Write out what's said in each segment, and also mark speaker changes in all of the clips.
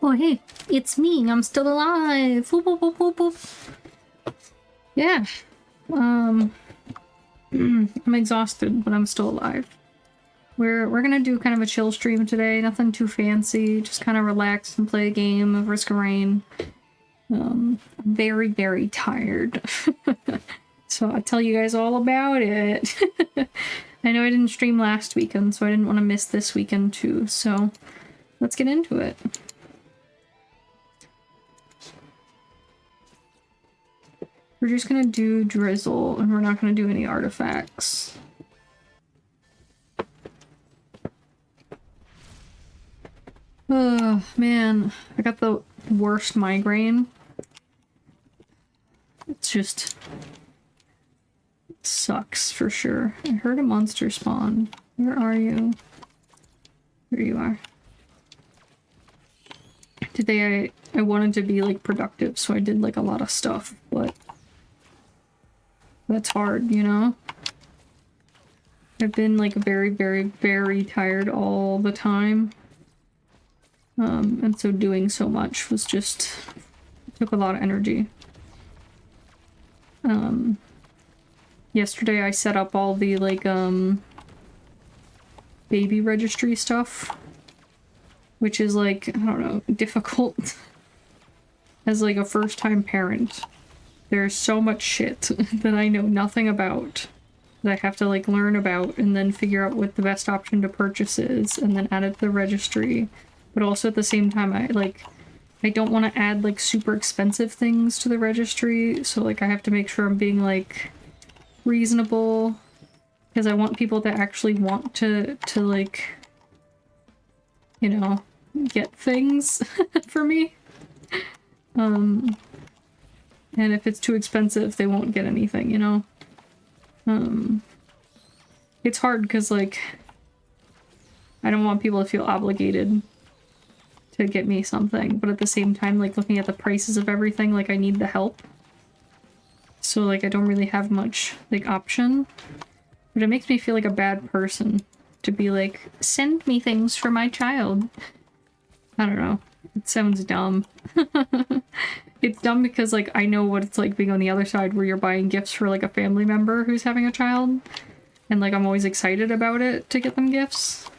Speaker 1: Oh, hey, it's me. I'm still alive. Whoop, whoop, whoop, whoop, whoop. Yeah. I'm exhausted, but I'm still alive. We're gonna do kind of a chill stream today. Nothing too fancy. Just kind of relax and play a game of Risk of Rain. Very, very tired. So I'll tell you guys all about it. I know I didn't stream last weekend, so I didn't want to miss this weekend too. So let's get into it. We're just gonna do Drizzle, and we're not gonna do any artifacts. Oh, man. I got the worst migraine. It's just... It sucks, for sure. I heard a monster spawn. Where are you? There you are. Today I wanted to be, like, productive, so I did, like, a lot of stuff, but... That's hard, you know? I've been, like, very, very, very tired all the time. And so doing so much was just... took a lot of energy. Yesterday I set up all the, like, baby registry stuff. Which is, like, I don't know, difficult. As, like, a first-time parent. There's so much shit that I know nothing about. That I have to, like, learn about and then figure out what the best option to purchase is and then add it to the registry. But also at the same time, I don't want to add, like, super expensive things to the registry. So, like, I have to make sure I'm being, like, reasonable. Because I want people to actually want to like, you know, get things for me. And if it's too expensive, they won't get anything, you know? It's hard because, like, I don't want people to feel obligated to get me something, but at the same time, like, looking at the prices of everything, like, I need the help. So, like, I don't really have much, like, option. But it makes me feel like a bad person to be like, send me things for my child. I don't know. It sounds dumb. It's dumb because, like, I know what it's like being on the other side where you're buying gifts for, like, a family member who's having a child. And, like, I'm always excited about it to get them gifts.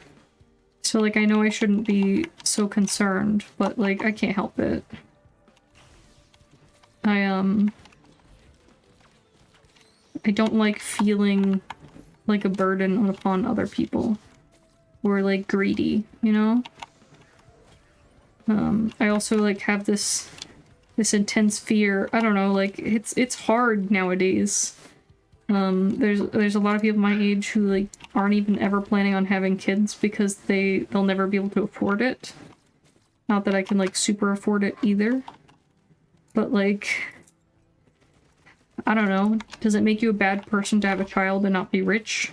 Speaker 1: So, like, I know I shouldn't be so concerned, but, like, I can't help it. I don't like feeling like a burden upon other people. Or, like, greedy, you know? I also, like, have this intense fear. I don't know, like, it's hard nowadays. There's a lot of people my age who, like, aren't even ever planning on having kids because they'll never be able to afford it. Not that I can, like, super afford it either. But, like, I don't know. Does it make you a bad person to have a child and not be rich?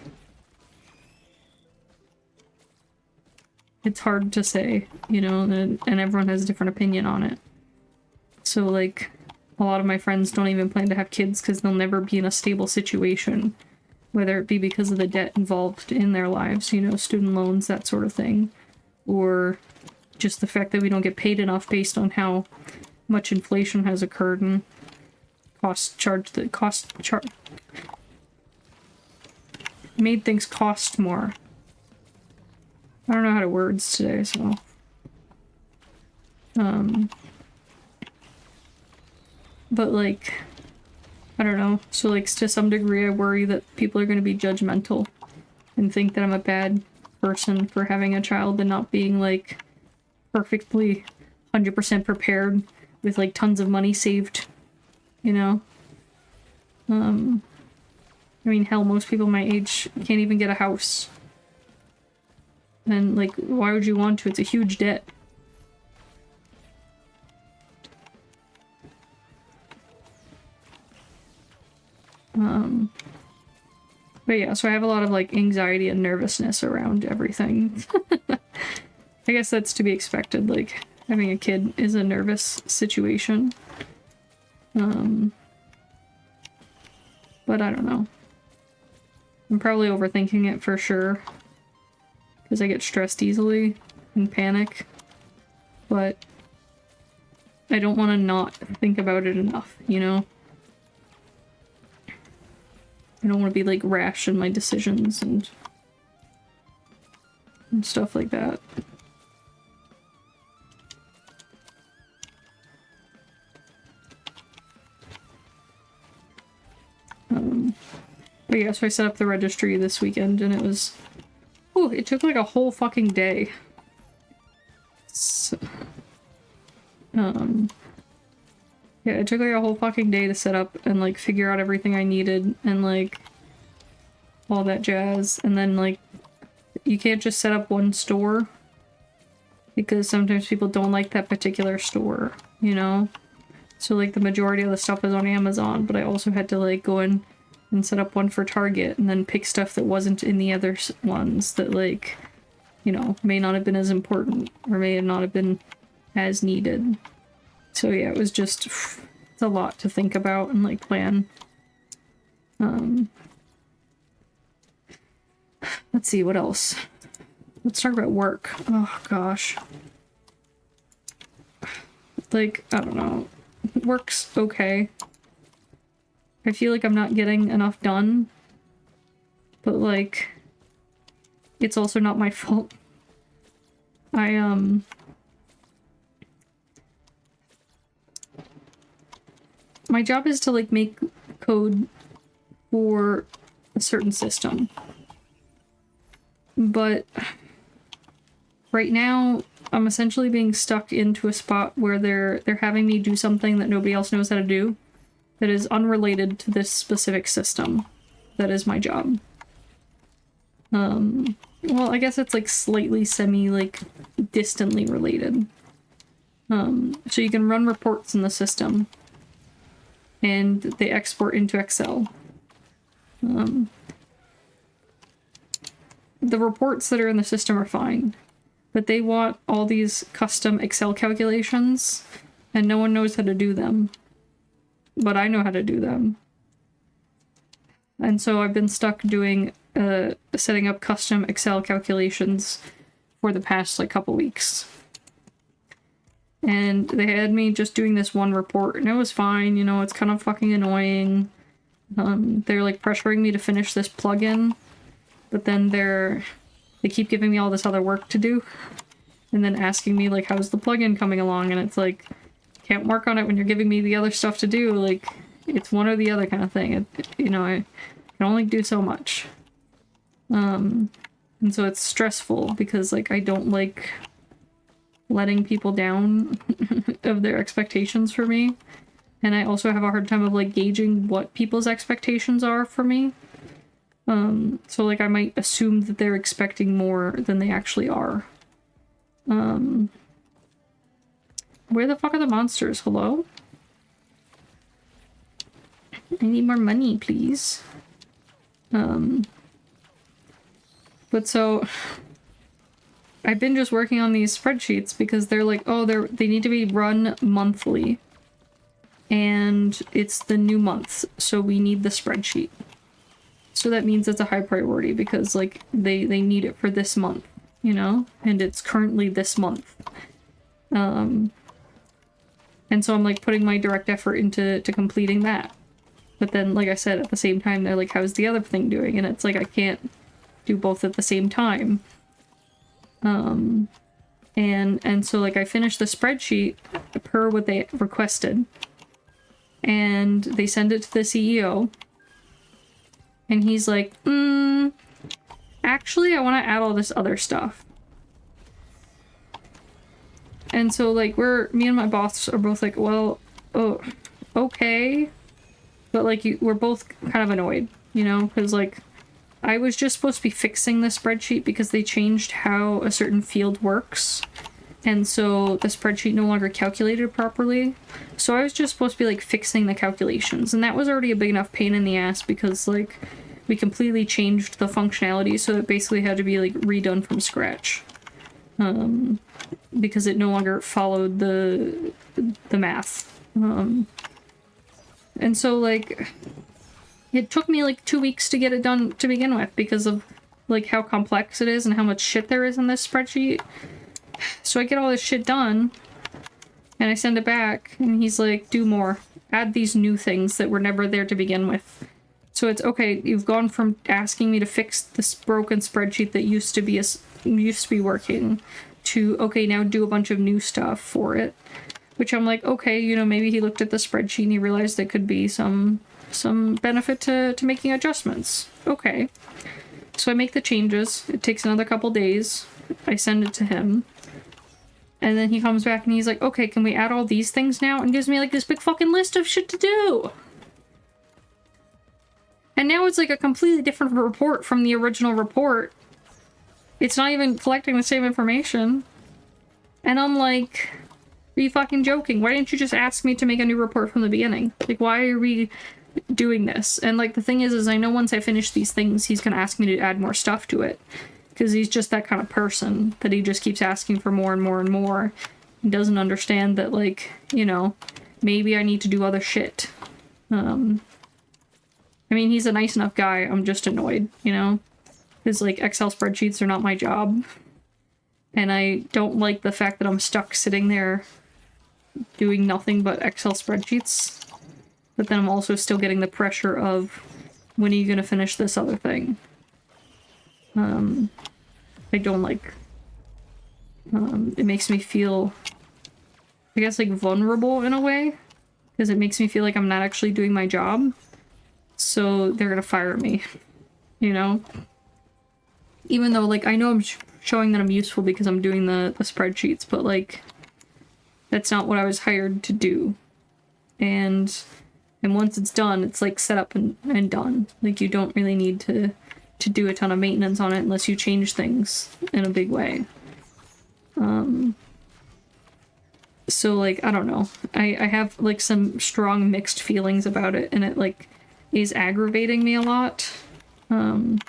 Speaker 1: It's hard to say, you know, and everyone has a different opinion on it. So, like, a lot of my friends don't even plan to have kids because they'll never be in a stable situation. Whether it be because of the debt involved in their lives, you know, student loans, that sort of thing. Or just the fact that we don't get paid enough based on how much inflation has occurred and made things cost more. I don't know how to words today, so... But, like, I don't know. So, like, to some degree I worry that people are going to be judgmental and think that I'm a bad person for having a child and not being, like, perfectly 100% prepared with, like, tons of money saved, you know? I mean, hell, most people my age can't even get a house. And, like, why would you want to? It's a huge debt. But yeah, so I have a lot of, like, anxiety and nervousness around everything. I guess that's to be expected, like, having a kid is a nervous situation. But I don't know. I'm probably overthinking it for sure. Because I get stressed easily and panic. But I don't want to not think about it enough, you know? I don't want to be like rash in my decisions and stuff like that. But yeah, so I set up the registry this weekend and it was... Oh, it took like a whole fucking day. So, yeah, it took like a whole fucking day to set up and like figure out everything I needed and like all that jazz. And then like you can't just set up one store because sometimes people don't like that particular store, you know? So like the majority of the stuff is on Amazon, but I also had to like go in and set up one for Target and then pick stuff that wasn't in the other ones that like, you know, may not have been as important or may not have been as needed. So yeah, it was just, it's a lot to think about and like plan. Let's see, what else? Let's talk about work. Oh gosh. Like, I don't know. Work's okay. I feel like I'm not getting enough done. But like, it's also not my fault. My job is to like make code for a certain system. But right now I'm essentially being stuck into a spot where they're having me do something that nobody else knows how to do that is unrelated to this specific system. That is my job. Well, I guess it's like slightly like distantly related. So you can run reports in the system and they export into Excel. The reports that are in the system are fine, but they want all these custom Excel calculations and no one knows how to do them. But I know how to do them. And so I've been stuck doing setting up custom Excel calculations for the past like couple weeks. And they had me just doing this one report and it was fine, you know, it's kind of fucking annoying. They're like pressuring me to finish this plugin, but then they keep giving me all this other work to do and then asking me like, how's the plugin coming along? And it's like, can't work on it when you're giving me the other stuff to do. Like, it's one or the other kind of thing. You know, I can only do so much. And so it's stressful because like I don't like letting people down of their expectations for me. And I also have a hard time of like gauging what people's expectations are for me. So like I might assume that they're expecting more than they actually are. Where the fuck are the monsters? Hello? I need more money, please. But so I've been just working on these spreadsheets because they're like, oh, they need to be run monthly. And it's the new month, so we need the spreadsheet. So that means it's a high priority because like they need it for this month, you know? And it's currently this month. And so I'm like putting my direct effort into completing that. But then, like I said, at the same time, they're like, how's the other thing doing? And it's like, I can't do both at the same time. And so like I finished the spreadsheet per what they requested. And they send it to the CEO. And he's like, actually, I want to add all this other stuff. And so, like, me and my boss are both like, well, oh, okay. But, like, we're both kind of annoyed, you know? Because, like, I was just supposed to be fixing the spreadsheet because they changed how a certain field works. And so the spreadsheet no longer calculated properly. So I was just supposed to be, like, fixing the calculations. And that was already a big enough pain in the ass because, like, we completely changed the functionality. So it basically had to be, like, redone from scratch. Because it no longer followed the math. And so, like, it took me, like, 2 weeks to get it done to begin with because of, like, how complex it is and how much shit there is in this spreadsheet. So I get all this shit done, And I send it back, and he's like, do more. Add these new things that were never there to begin with. So it's okay, you've gone from asking me to fix this broken spreadsheet that used to be working to, okay, now do a bunch of new stuff for it. Which I'm like, okay, you know, maybe he looked at the spreadsheet and he realized there could be some benefit to making adjustments. Okay. So I make the changes. It takes another couple days. I send it to him. And then he comes back and he's like, okay, can we add all these things now? And gives me like this big fucking list of shit to do. And now it's like a completely different report from the original report. It's not even collecting the same information. And I'm like, are you fucking joking? Why didn't you just ask me to make a new report from the beginning? Like, why are we doing this? And like, the thing is I know once I finish these things, he's gonna ask me to add more stuff to it. Because he's just that kind of person that he just keeps asking for more and more and more. He doesn't understand that, like, you know, maybe I need to do other shit. I mean, he's a nice enough guy. I'm just annoyed, you know? Because, like, Excel spreadsheets are not my job. And I don't like the fact that I'm stuck sitting there doing nothing but Excel spreadsheets. But then I'm also still getting the pressure of, when are you going to finish this other thing? I don't like, it makes me feel, I guess, like, vulnerable in a way, because it makes me feel like I'm not actually doing my job, so they're gonna fire me, you know? Even though, like, I know I'm showing that I'm useful because I'm doing the spreadsheets, but, like, that's not what I was hired to do. And once it's done, it's, like, set up and done. Like, you don't really need to do a ton of maintenance on it unless you change things in a big way. So, like, I don't know. I have, like, some strong mixed feelings about it, and it, like, is aggravating me a lot. And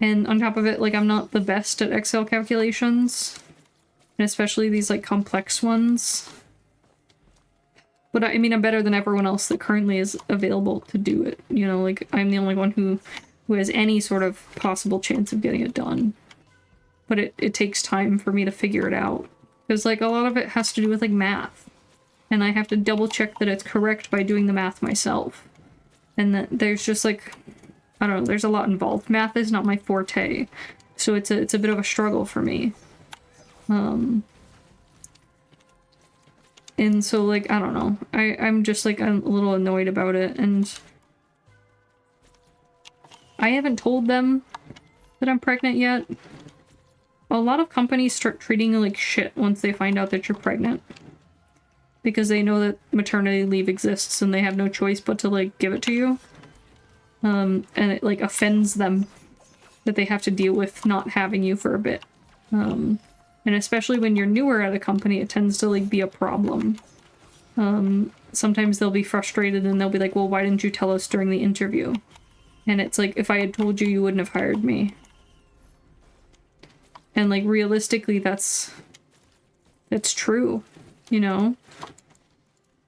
Speaker 1: on top of it, like, I'm not the best at Excel calculations, and especially these, like, complex ones. But I mean, I'm better than everyone else that currently is available to do it. You know, like, I'm the only one who has any sort of possible chance of getting it done. But it takes time for me to figure it out. Because, like, a lot of it has to do with, like, math. And I have to double check that it's correct by doing the math myself. And that there's just, like, I don't know, there's a lot involved. Math is not my forte. So it's a bit of a struggle for me. And so, like, I don't know. I'm just, like, I'm a little annoyed about it, and I haven't told them that I'm pregnant yet. A lot of companies start treating you like shit once they find out that you're pregnant. Because they know that maternity leave exists and they have no choice but to, like, give it to you. And it, like, offends them that they have to deal with not having you for a bit. And especially when you're newer at a company, it tends to, like, be a problem. Sometimes they'll be frustrated and they'll be like, well, why didn't you tell us during the interview? And it's like, if I had told you, you wouldn't have hired me. And, like, realistically, that's true, you know?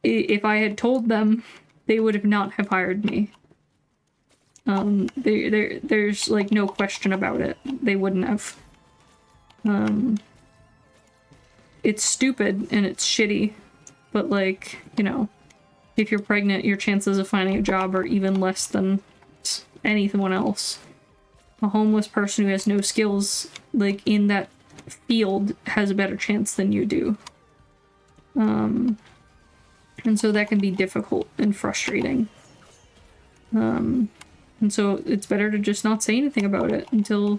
Speaker 1: If I had told them, they would have not have hired me. There's, like, no question about it. They wouldn't have. It's stupid and it's shitty, but, like, you know, if you're pregnant, your chances of finding a job are even less than anyone else. A homeless person who has no skills, like, in that field has a better chance than you do. And so that can be difficult and frustrating. And so it's better to just not say anything about it until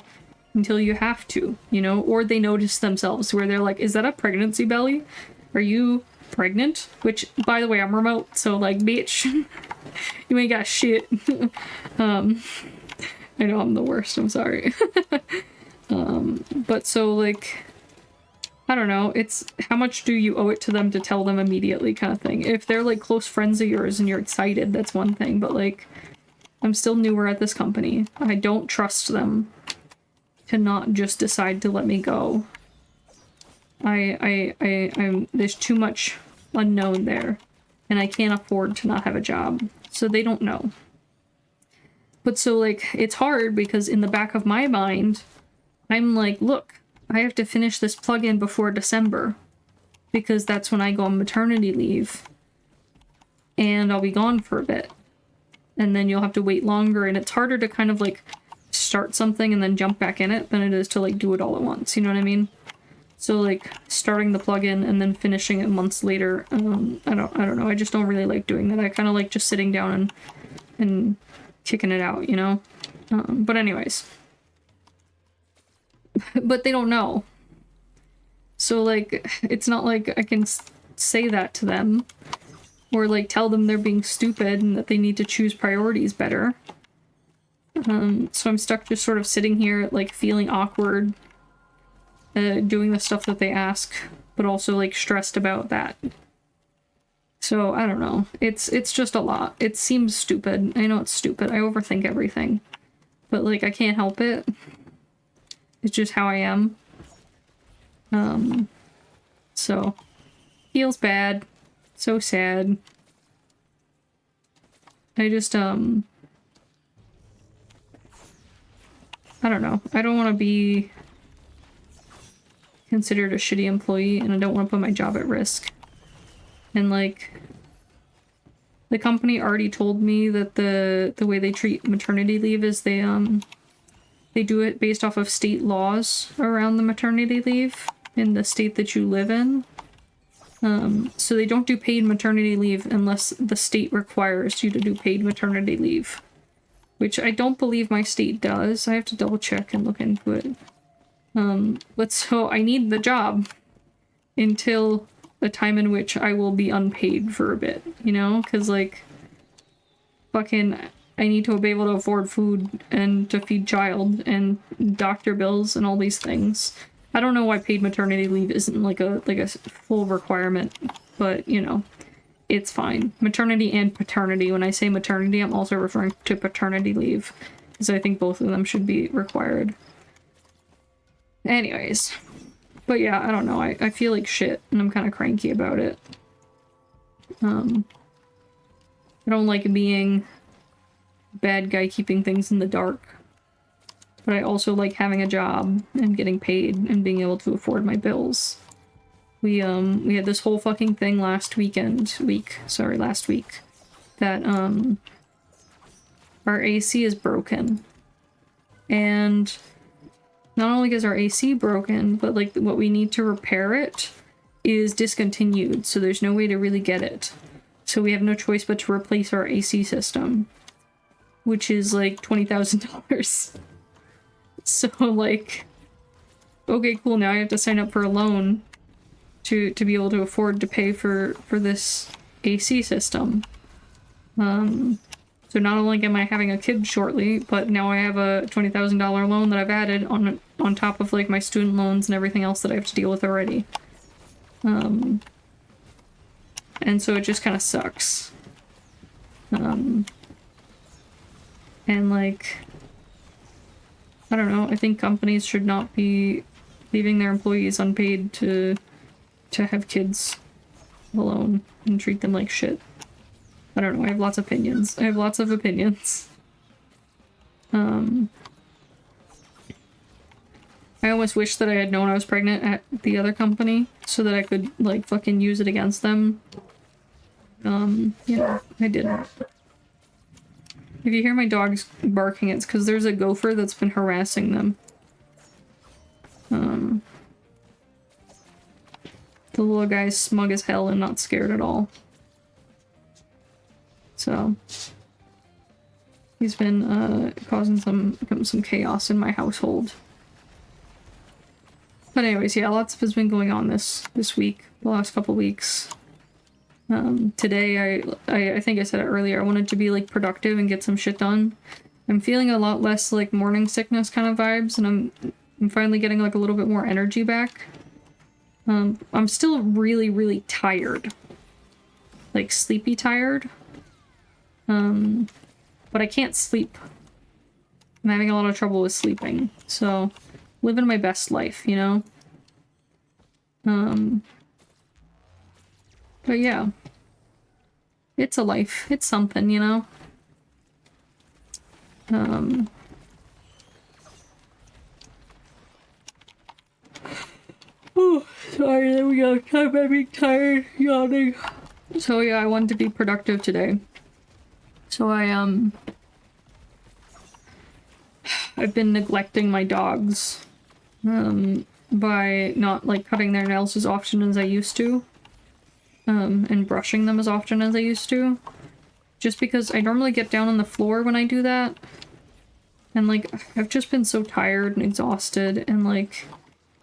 Speaker 1: you have to, you know? Or they notice themselves where they're like, is that a pregnancy belly? Are you pregnant? Which, by the way, I'm remote, so, like, bitch, you ain't got shit. I know I'm the worst, I'm sorry. But so, like, I don't know, it's how much do you owe it to them to tell them immediately kind of thing. If they're, like, close friends of yours and you're excited, that's one thing, but, like, I'm still newer at this company. I don't trust them to not just decide to let me go. I'm there's too much unknown there, and I can't afford to not have a job, so they don't know. But so, like, it's hard because in the back of my mind, I'm like, look, I have to finish this plugin before December because that's when I go on maternity leave. And I'll be gone for a bit. And then you'll have to wait longer, and it's harder to kind of like start something and then jump back in it than it is to like do it all at once, you know what I mean? So like starting the plugin and then finishing it months later, I don't know, I just don't really like doing that. I kind of like just sitting down and kicking it out, you know? But anyways. But they don't know. So like, it's not like I can say that to them or like tell them they're being stupid and that they need to choose priorities better. So I'm stuck just sort of sitting here like feeling awkward, doing the stuff that they ask, but also like stressed about that. So I don't know. It's just a lot. It seems stupid. I know it's stupid. I overthink everything, but like I can't help it. It's just how I am. So feels bad. So sad. I just I don't know. I don't want to be considered a shitty employee, and I don't want to put my job at risk. And like the company already told me that the way they treat maternity leave is they do it based off of state laws around the maternity leave in the state that you live in. So they don't do paid maternity leave unless the state requires you to do paid maternity leave, which I don't believe my state does. I have to double check and look into it. But so I need the job until a time in which I will be unpaid for a bit, you know? Because, like, fucking, I need to be able to afford food and to feed child and doctor bills and all these things. I don't know why paid maternity leave isn't like a full requirement, but, you know, it's fine. Maternity and paternity. When I say maternity, I'm also referring to paternity leave, because I think both of them should be required. Anyways. But yeah, I don't know. I feel like shit, and I'm kind of cranky about it. I don't like being a bad guy keeping things in the dark. But I also like having a job and getting paid and being able to afford my bills. We had this whole fucking thing last week, that our AC is broken. And not only is our AC broken, but like what we need to repair it is discontinued, so there's no way to really get it. So we have no choice but to replace our AC system, which is like $20,000. So like, okay, cool, now I have to sign up for a loan to be able to afford to pay for this AC system. So not only am I having a kid shortly, but now I have a $20,000 loan that I've added on top of like my student loans and everything else that I have to deal with already. And so it just kind of sucks. And like, I don't know, I think companies should not be leaving their employees unpaid to have kids alone and treat them like shit. I don't know, I have lots of opinions. I almost wish that I had known I was pregnant at the other company so that I could, like, fucking use it against them. Yeah, I didn't. If you hear my dogs barking, it's because there's a gopher that's been harassing them. The little guy's smug as hell and not scared at all. So he's been causing some chaos in my household. But anyways, yeah, lots has been going on this week, the last couple weeks. Today, I think I said it earlier, I wanted to be like productive and get some shit done. I'm feeling a lot less like morning sickness kind of vibes, and I'm finally getting like a little bit more energy back. I'm still really, really tired. Like sleepy tired. But I can't sleep. I'm having a lot of trouble with sleeping, so living my best life, you know? But yeah. It's a life. It's something, you know? Oh, sorry, there we go. I'm being tired, yawning. So yeah, I wanted to be productive today. So I've been neglecting my dogs by not like cutting their nails as often as I used to, and brushing them as often as I used to, just because I normally get down on the floor when I do that, and like I've just been so tired and exhausted, and like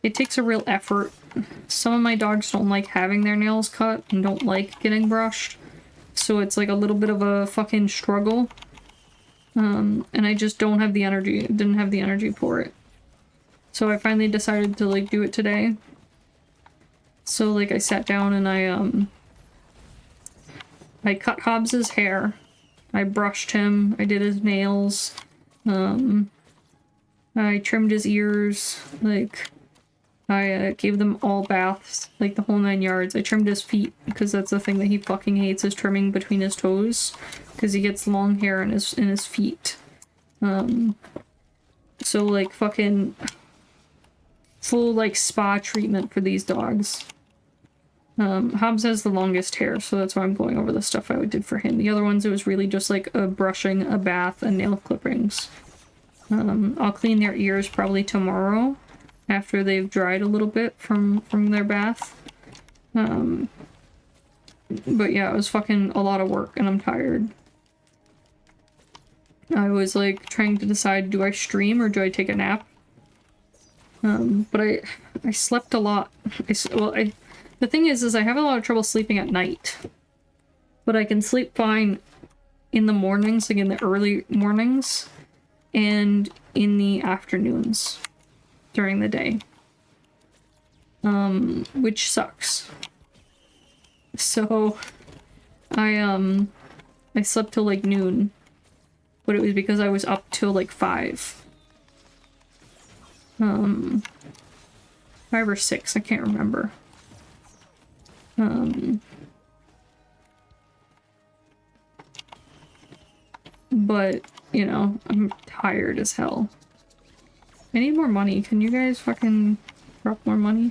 Speaker 1: it takes a real effort. Some of my dogs don't like having their nails cut and don't like getting brushed, so it's like a little bit of a fucking struggle. And I just don't have the energy, didn't have the energy for it. So I finally decided to like do it today. So like I sat down and I cut Hobbs's hair. I brushed him, I did his nails, I trimmed his ears, like I gave them all baths, like the whole 9 yards. I trimmed his feet because that's the thing that he fucking hates, is trimming between his toes, because he gets long hair in his feet. So like fucking full like spa treatment for these dogs. Hobbs has the longest hair, so that's why I'm going over the stuff I did for him. The other ones, it was really just like a brushing, a bath, and nail clippings. I'll clean their ears probably tomorrow, after they've dried a little bit from their bath. But yeah, it was fucking a lot of work, and I'm tired. I was like trying to decide, do I stream or do I take a nap? But I slept a lot. The thing is I have a lot of trouble sleeping at night. But I can sleep fine in the mornings, like in the early mornings, and in the afternoons during the day. Which sucks. So I slept till like noon, but it was because I was up till like 5. 5 or 6, I can't remember. But, you know, I'm tired as hell. I need more money. Can you guys fucking drop more money?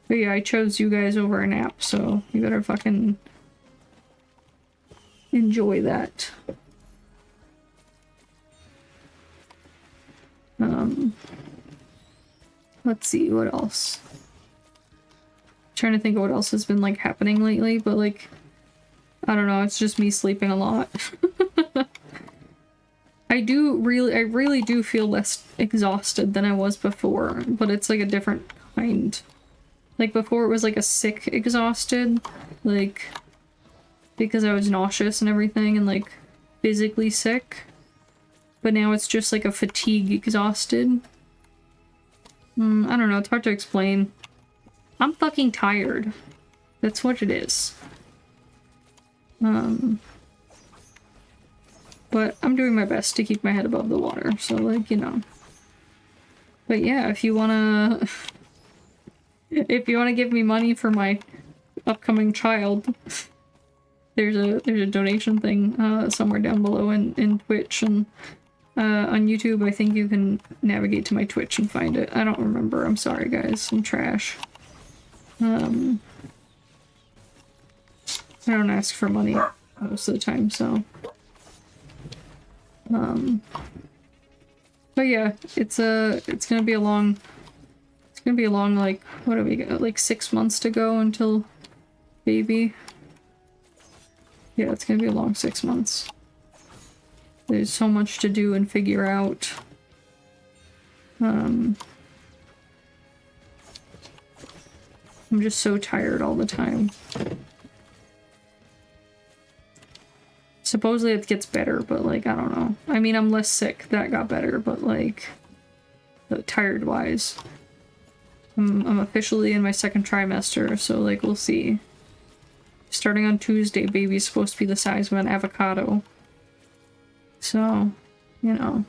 Speaker 1: But yeah, I chose you guys over a nap, so you better fucking enjoy that. Let's see, what else? Trying to think of what else has been like happening lately, but like, I don't know, it's just me sleeping a lot. I really do feel less exhausted than I was before, but it's like a different kind. Like before it was like a sick exhausted, like because I was nauseous and everything and like physically sick. But now it's just like a fatigue exhausted. I don't know, it's hard to explain. I'm fucking tired. That's what it is. But I'm doing my best to keep my head above the water, so like, you know. But yeah, if you wanna give me money for my upcoming child, there's a donation thing somewhere down below in Twitch, and on YouTube I think you can navigate to my Twitch and find it. I don't remember, I'm sorry guys, I'm trash. I don't ask for money most of the time, so but yeah, it's gonna be a long like, what do we got, like 6 months to go until baby. Yeah, it's gonna be a long 6 months. There's so much to do and figure out. I'm just so tired all the time. Supposedly it gets better, but like, I don't know. I mean, I'm less sick, that got better, but like, tired wise. I'm officially in my 2nd trimester, so like, we'll see. Starting on Tuesday, baby's supposed to be the size of an avocado. So, you know,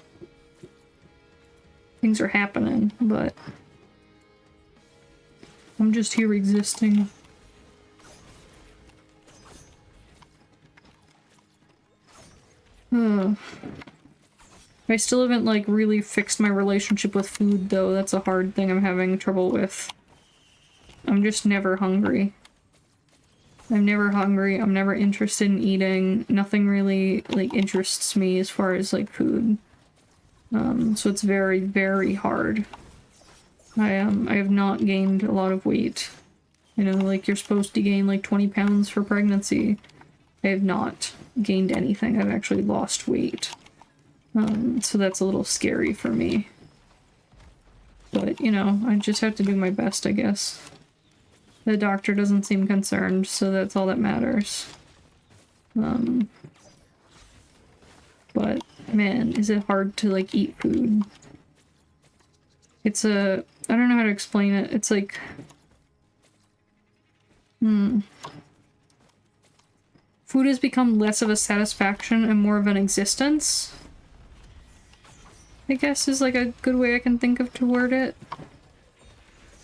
Speaker 1: things are happening, but I'm just here existing. I still haven't, like, really fixed my relationship with food, though. That's a hard thing I'm having trouble with. I'm just never hungry. I'm never hungry. I'm never interested in eating. Nothing really, like, interests me as far as, like, food. So it's very, very hard. I have not gained a lot of weight. You know, like, you're supposed to gain, like, 20 pounds for pregnancy. I have not gained anything. I've actually lost weight. So that's a little scary for me. But, you know, I just have to do my best, I guess. The doctor doesn't seem concerned, so that's all that matters. But, man, is it hard to, like, eat food. It's a... I don't know how to explain it. It's like... Food has become less of a satisfaction and more of an existence, I guess, is like a good way I can think of to word it.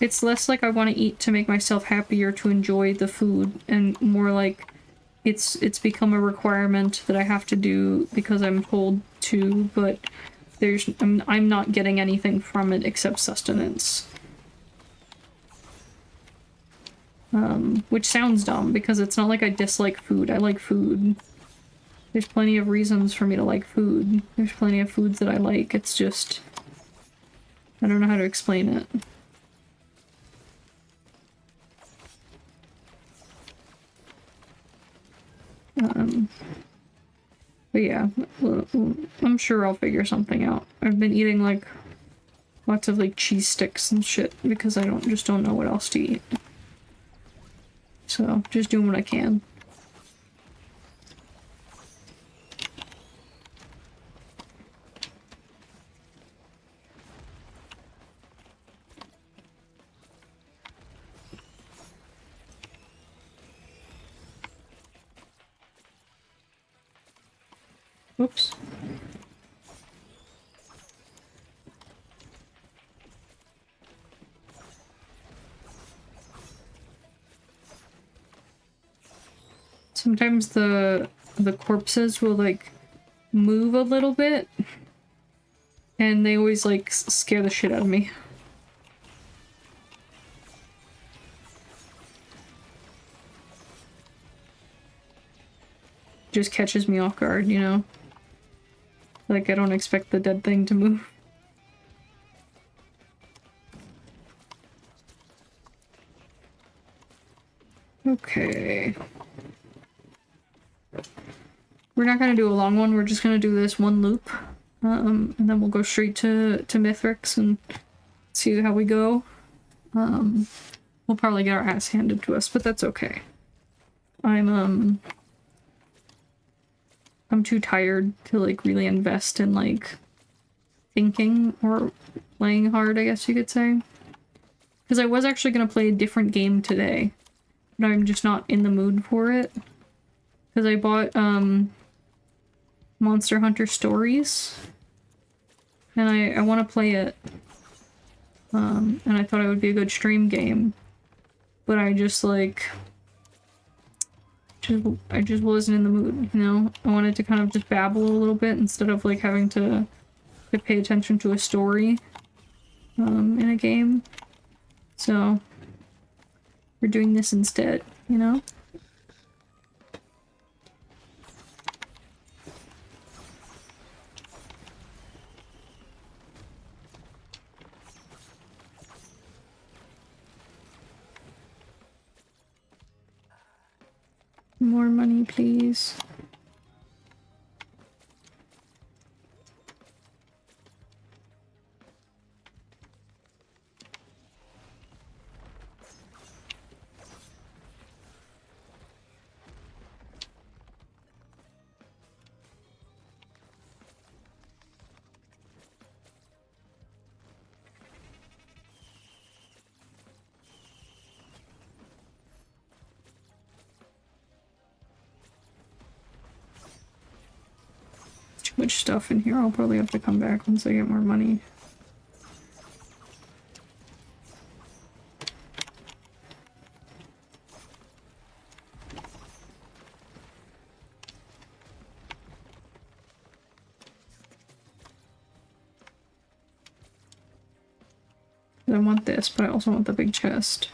Speaker 1: It's less like I want to eat to make myself happy or to enjoy the food, and more like it's become a requirement that I have to do because I'm told to, but I'm not getting anything from it except sustenance. Which sounds dumb, because it's not like I dislike food. I like food. There's plenty of reasons for me to like food. There's plenty of foods that I like. It's just... I don't know how to explain it. But yeah, I'm sure I'll figure something out. I've been eating, like, lots of, like, cheese sticks and shit because I just don't know what else to eat. So, just doing what I can. Oops. Sometimes the corpses will, like, move a little bit, and they always, like, scare the shit out of me. Just catches me off guard, you know? Like, I don't expect the dead thing to move. Okay. We're not gonna do a long one, we're just gonna do this one loop. And then we'll go straight to Mithrix and see how we go. We'll probably get our ass handed to us, but that's okay. I'm too tired to, like, really invest in, like, thinking or playing hard, I guess you could say. Because I was actually gonna play a different game today, but I'm just not in the mood for it. Because I bought, Monster Hunter Stories, and I want to play it. And I thought it would be a good stream game, but I just, like... I just wasn't in the mood, you know? I wanted to kind of just babble a little bit instead of, like, having to pay attention to a story in a game. So we're doing this instead, you know? More money, please. Too much stuff in here. I'll probably have to come back once I get more money. I want this, but I also want the big chest.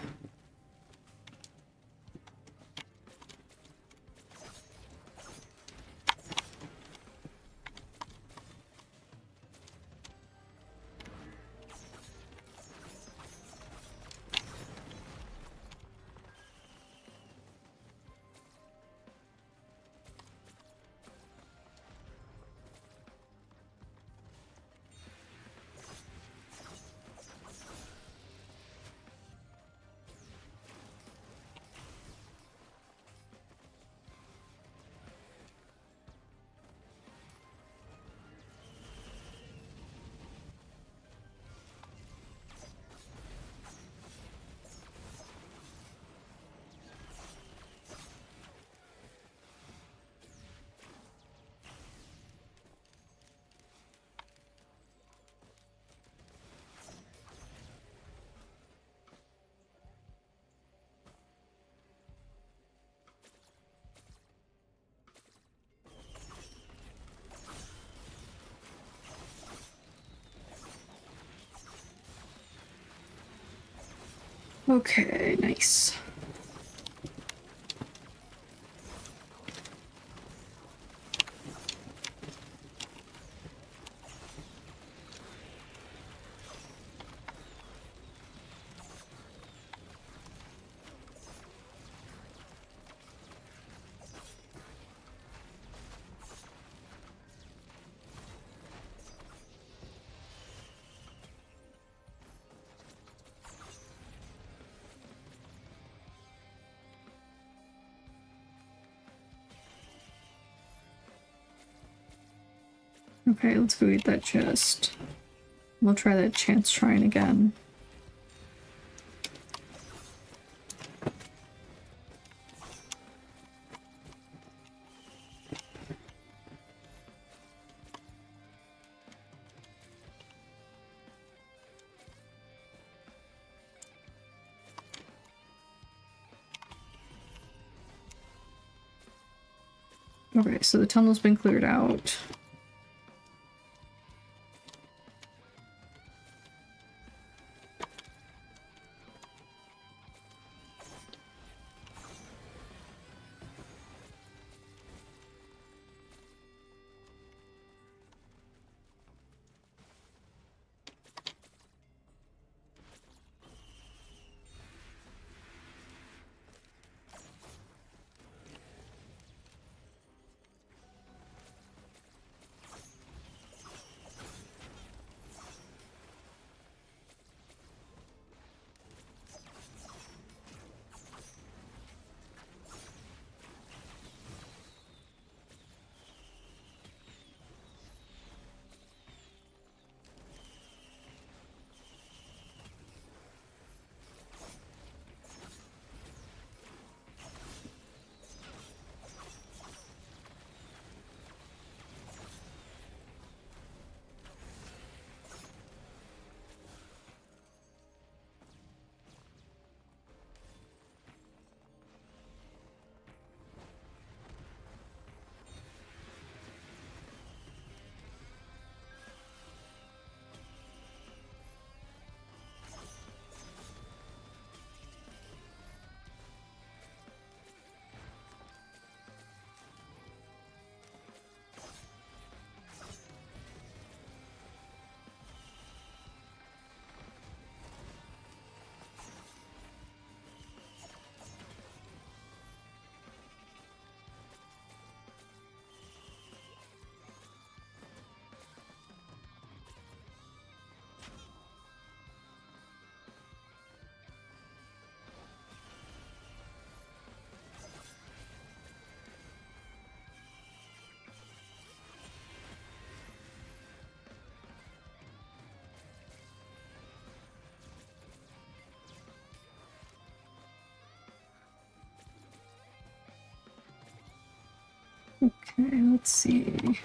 Speaker 1: Okay, nice. Okay, let's go get that chest. We'll try that chance shrine again. Okay, so the tunnel's been cleared out. Okay, let's see.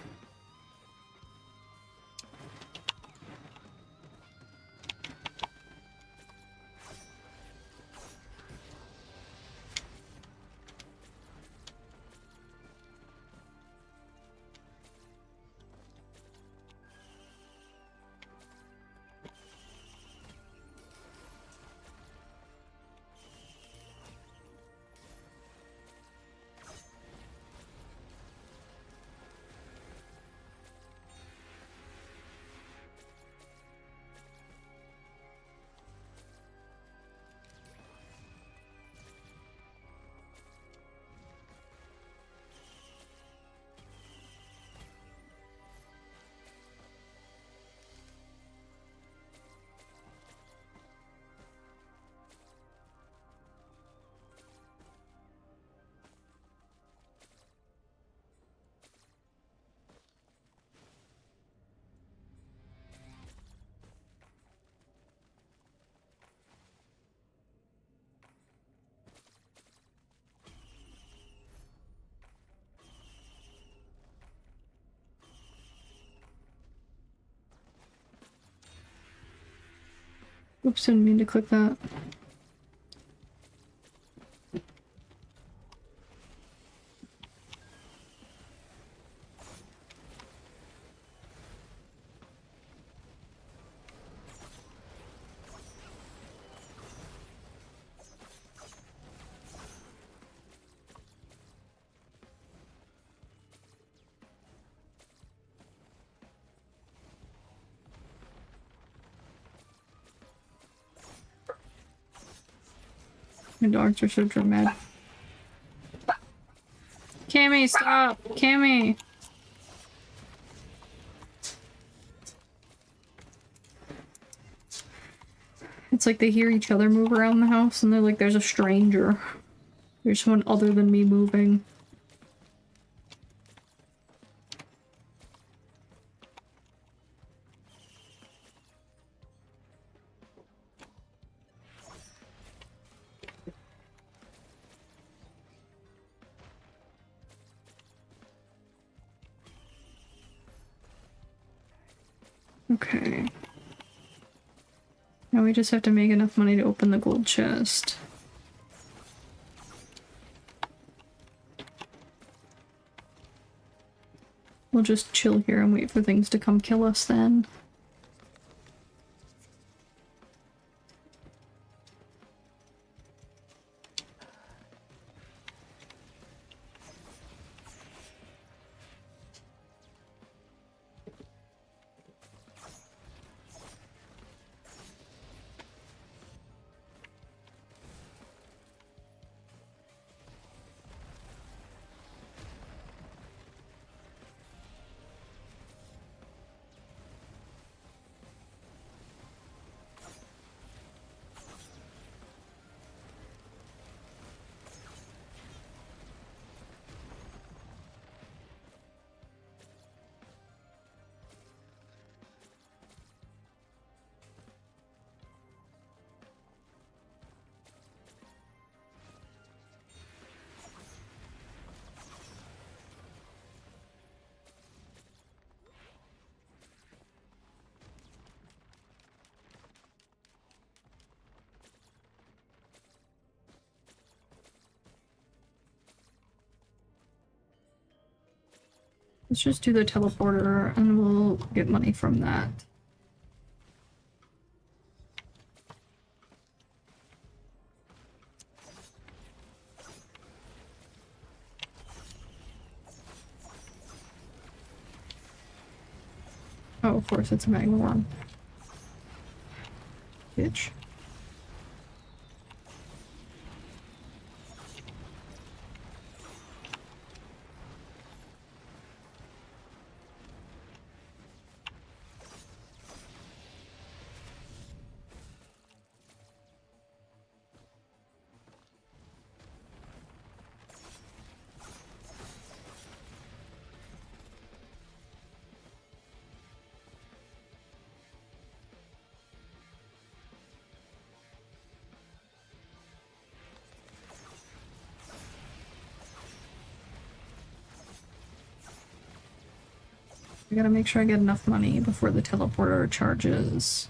Speaker 1: Oops, didn't mean to click that. My dogs are so dramatic. Cammy, stop! Cammy! It's like they hear each other move around the house and they're like, there's a stranger. There's someone other than me moving. Okay. Now we just have to make enough money to open the gold chest. We'll just chill here and wait for things to come kill us then. Let's just do the teleporter and we'll get money from that. Oh, of course, it's a magma worm. Bitch. I gotta make sure I get enough money before the teleporter charges.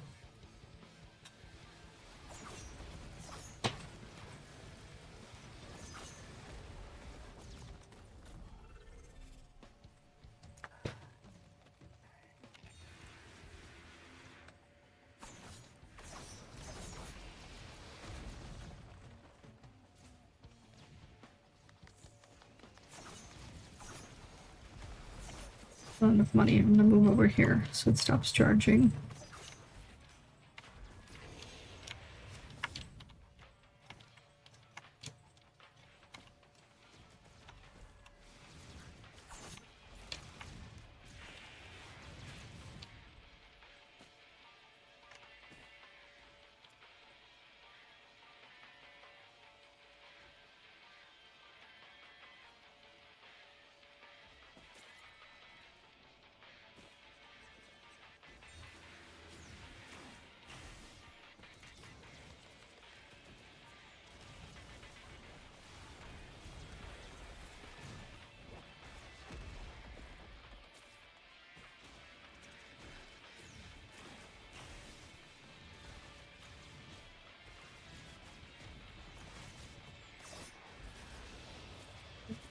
Speaker 1: Not enough money. I'm gonna move over here so it stops charging.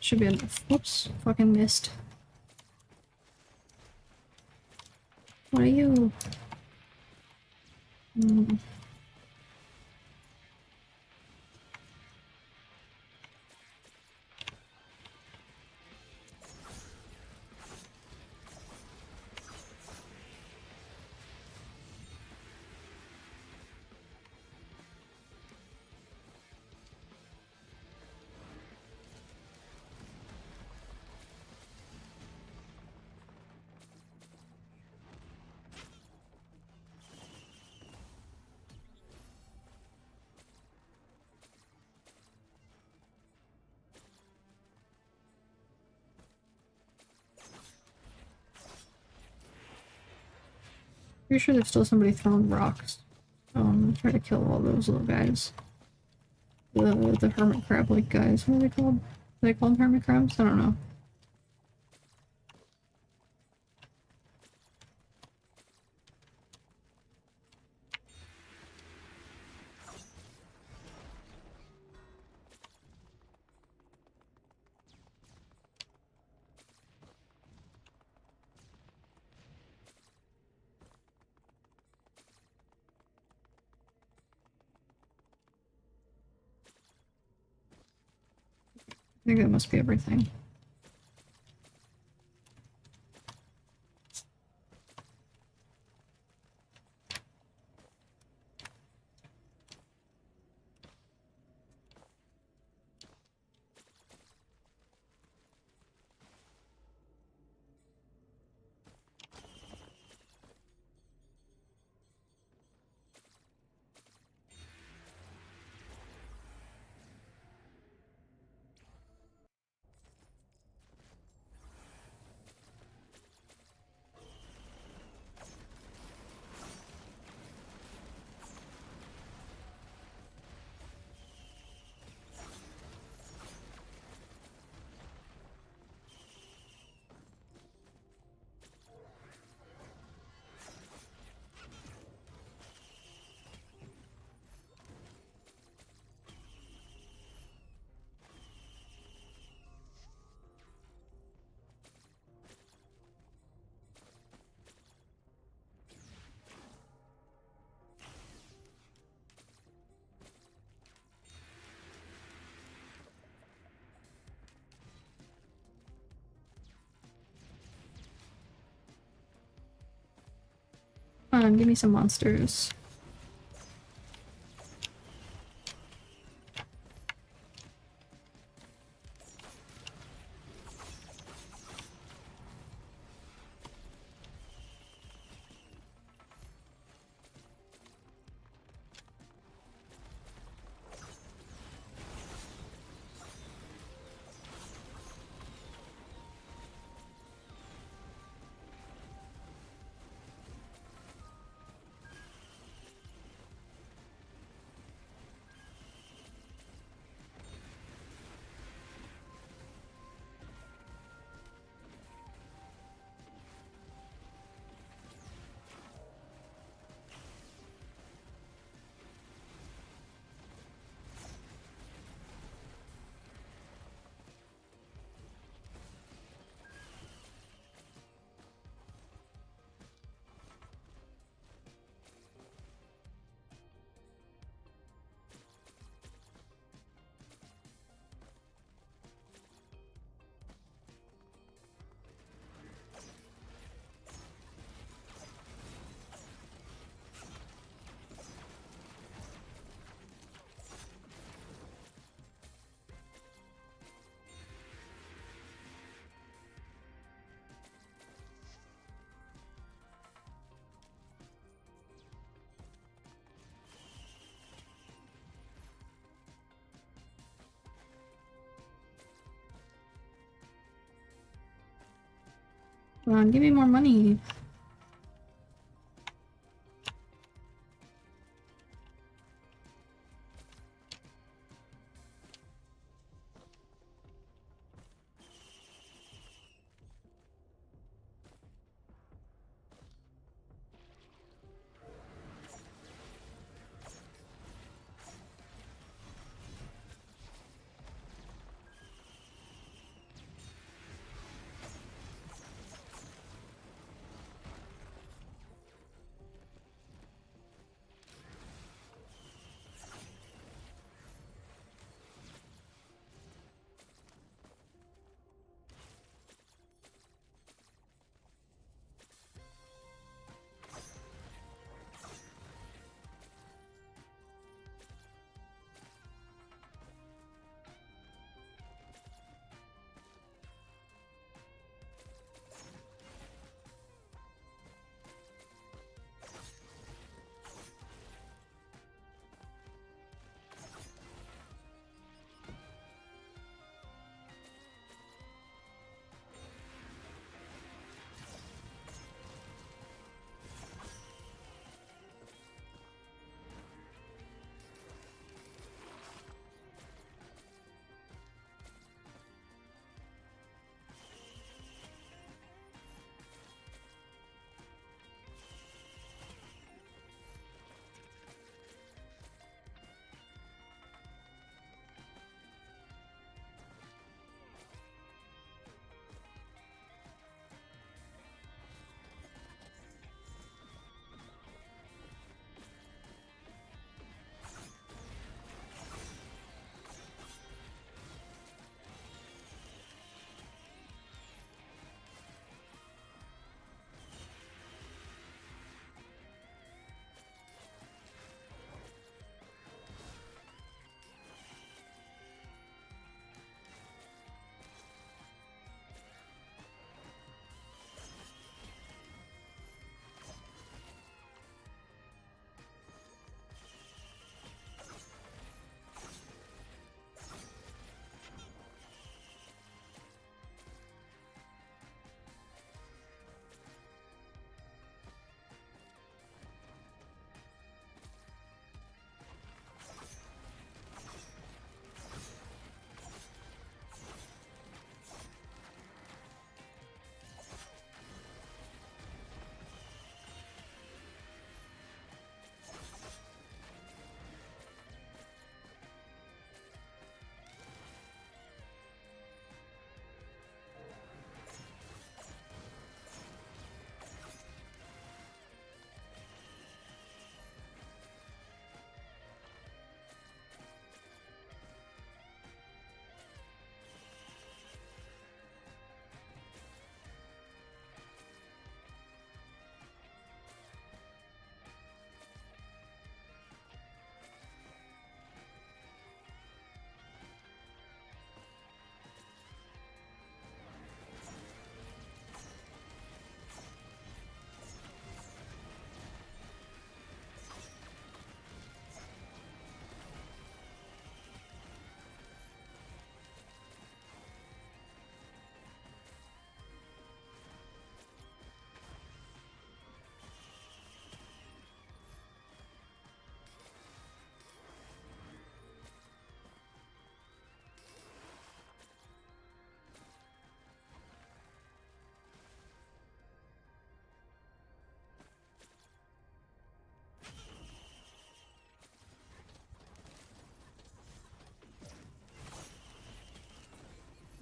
Speaker 1: Should be enough. Whoops, fucking missed. What are you? Hmm. Pretty sure there's still somebody throwing rocks. Try to kill all those little guys. The hermit crab like guys. What are they called? Are they called hermit crabs? I don't know. I think that must be everything. Give me some monsters. Come on, give me more money.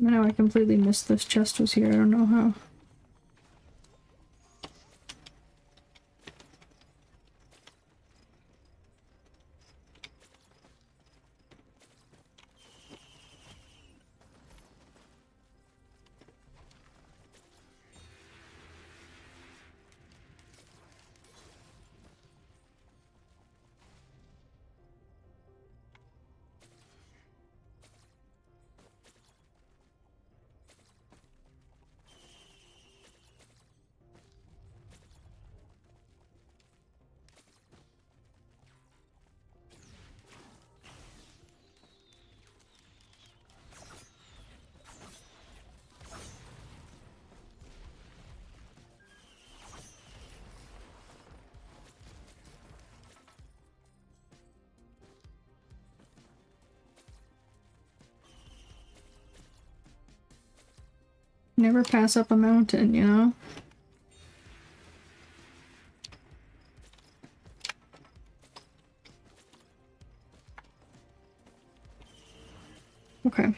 Speaker 1: Now I completely missed this chest was here, I don't know how. Never pass up a mountain, you know? Okay.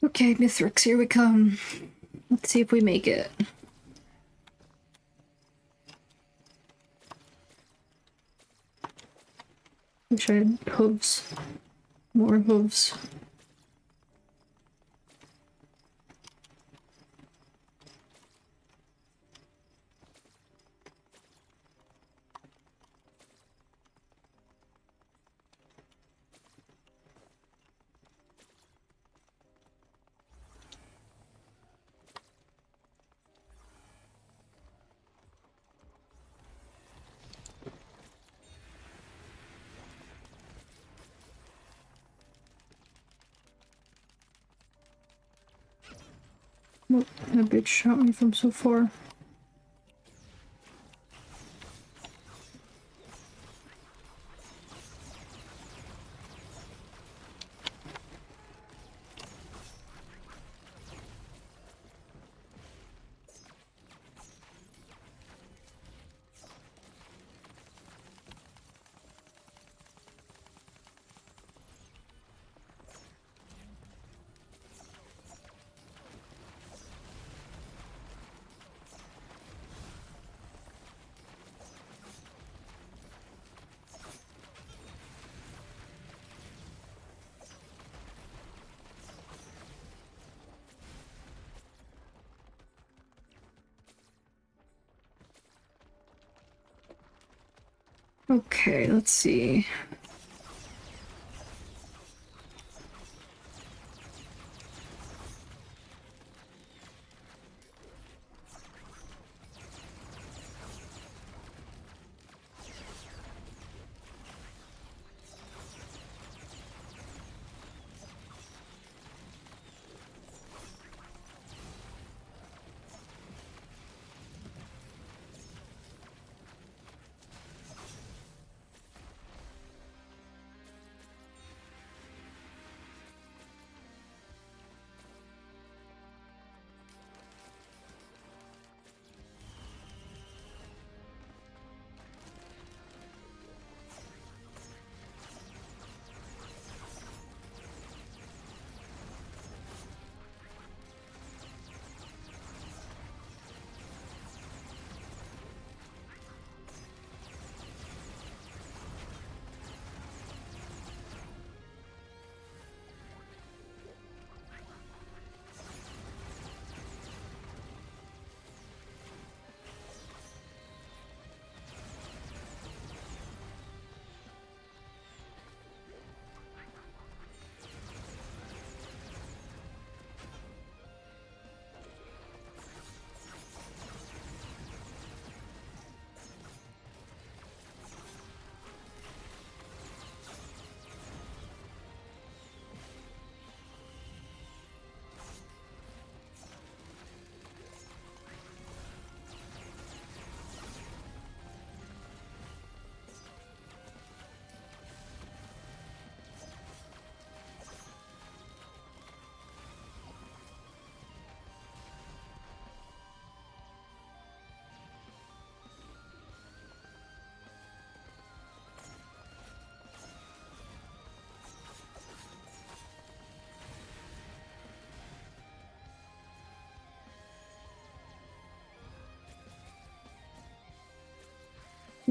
Speaker 1: Okay, Mithrix, here we come. Let's see if we make it. Wish I had hooves. More hooves. Oh, that bitch shot me from so far. Okay, let's see.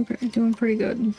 Speaker 1: Okay, doing pretty good.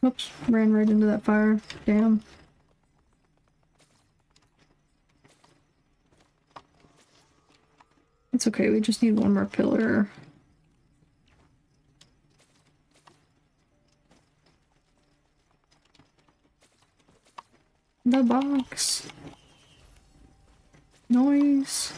Speaker 1: Oops, ran right into that fire. Damn. It's okay, we just need one more pillar. The box. Noise.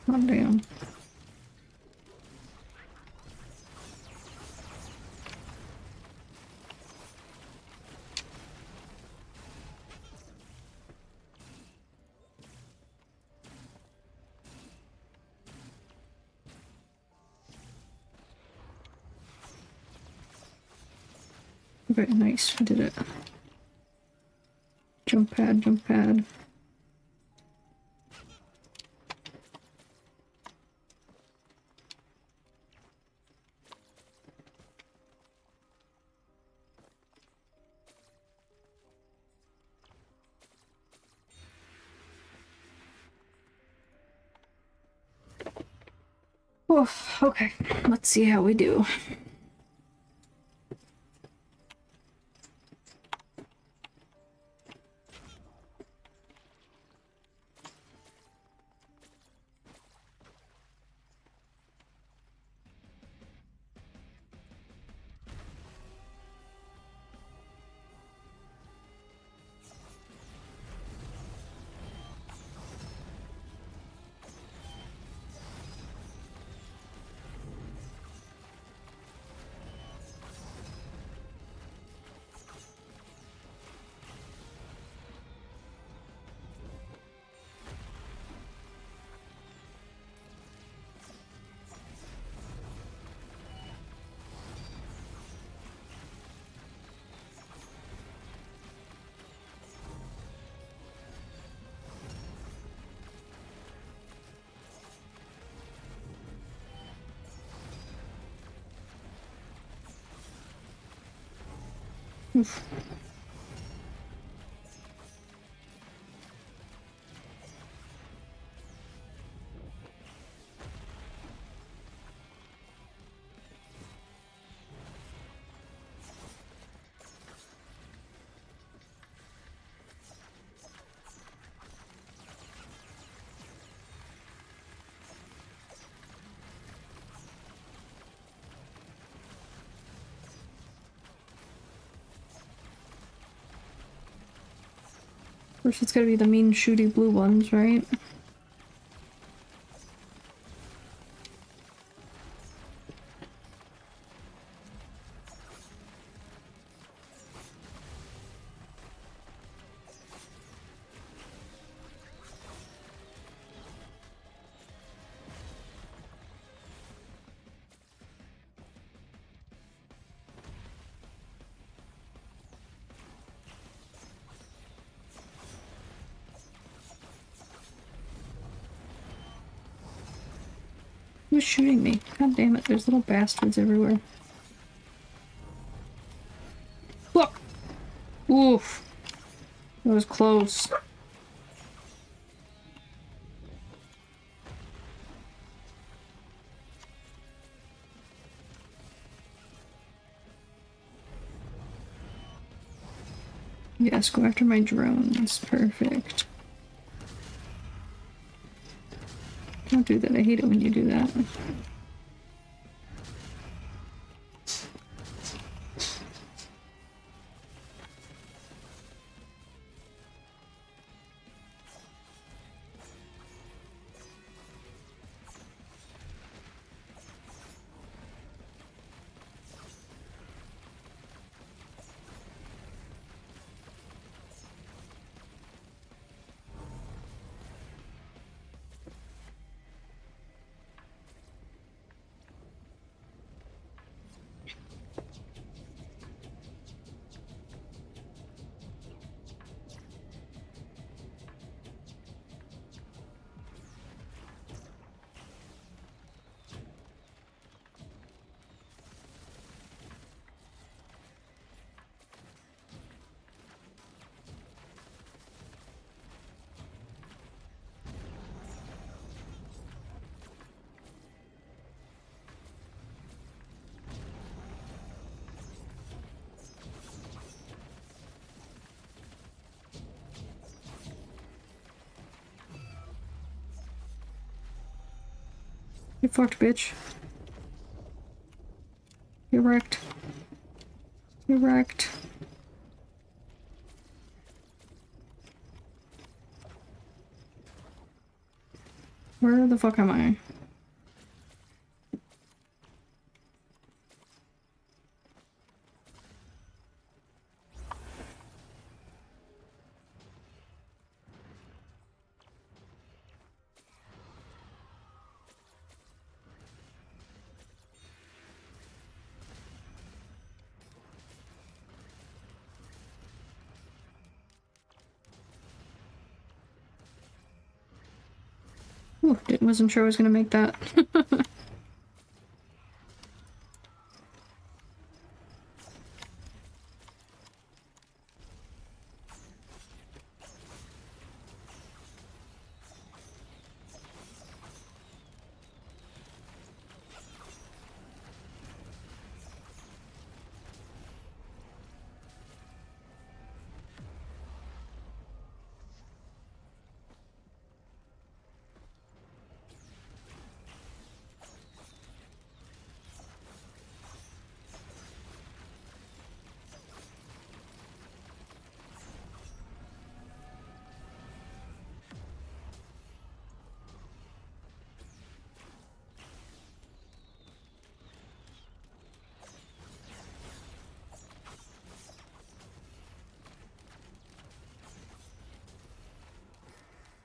Speaker 1: Oh, damn. Okay, nice. We did it. Jump pad, jump pad. Oof, okay, let's see how we do. Oof. First, it's gotta be the mean, shooty blue ones, right? Who's shooting me? God damn it, there's little bastards everywhere. Look! Oof. That was close. Yes, go after my drones. Perfect. Don't do that. I hate it when you do that. Get fucked, bitch. Get wrecked. Get wrecked. Where the fuck am I? Ooh, wasn't sure I was gonna make that.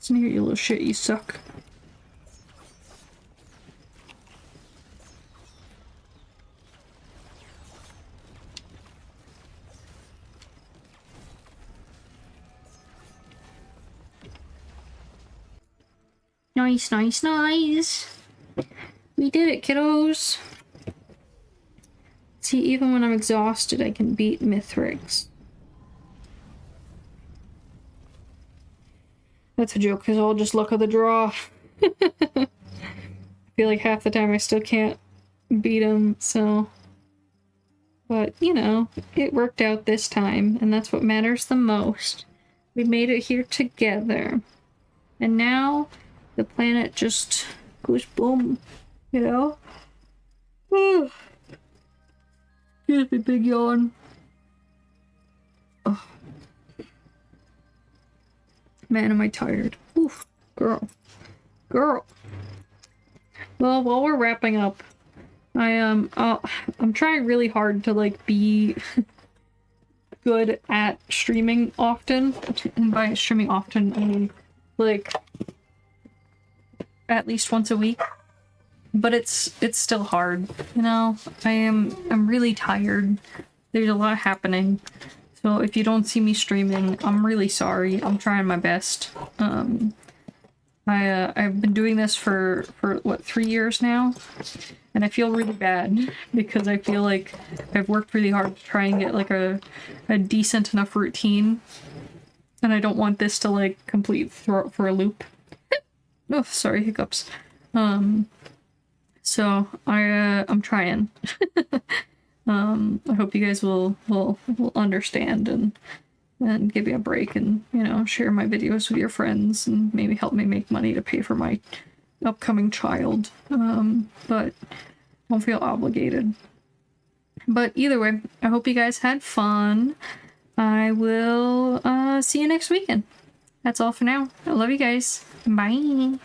Speaker 1: Listen here, you little shit, you suck. Nice, nice, nice. We did it, kiddos. See, even when I'm exhausted, I can beat Mithrix. That's a joke, because I'll just luck of the draw. I feel like half the time I still can't beat him, so... But, you know, it worked out this time, and that's what matters the most. We made it here together. And now, the planet just goes boom, you know? Excuse me, big yawn. Oh. Man, am I tired. Oof, girl. Girl. Well, while we're wrapping up, I'm trying really hard to, like, be good at streaming often. And by streaming often, I mean, like, at least once a week. But it's still hard, you know? I'm really tired. There's a lot happening. So if you don't see me streaming, I'm really sorry. I'm trying my best. I've been doing this for what, 3 years now? And I feel really bad because I feel like I've worked really hard to try and get like a decent enough routine. And I don't want this to like complete throw for a loop. Oh, sorry, hiccups. So I'm trying. I hope you guys will understand and give me a break and, you know, share my videos with your friends and maybe help me make money to pay for my upcoming child. But don't feel obligated. But either way, I hope you guys had fun. I will see you next weekend. That's all for now. I love you guys. Bye.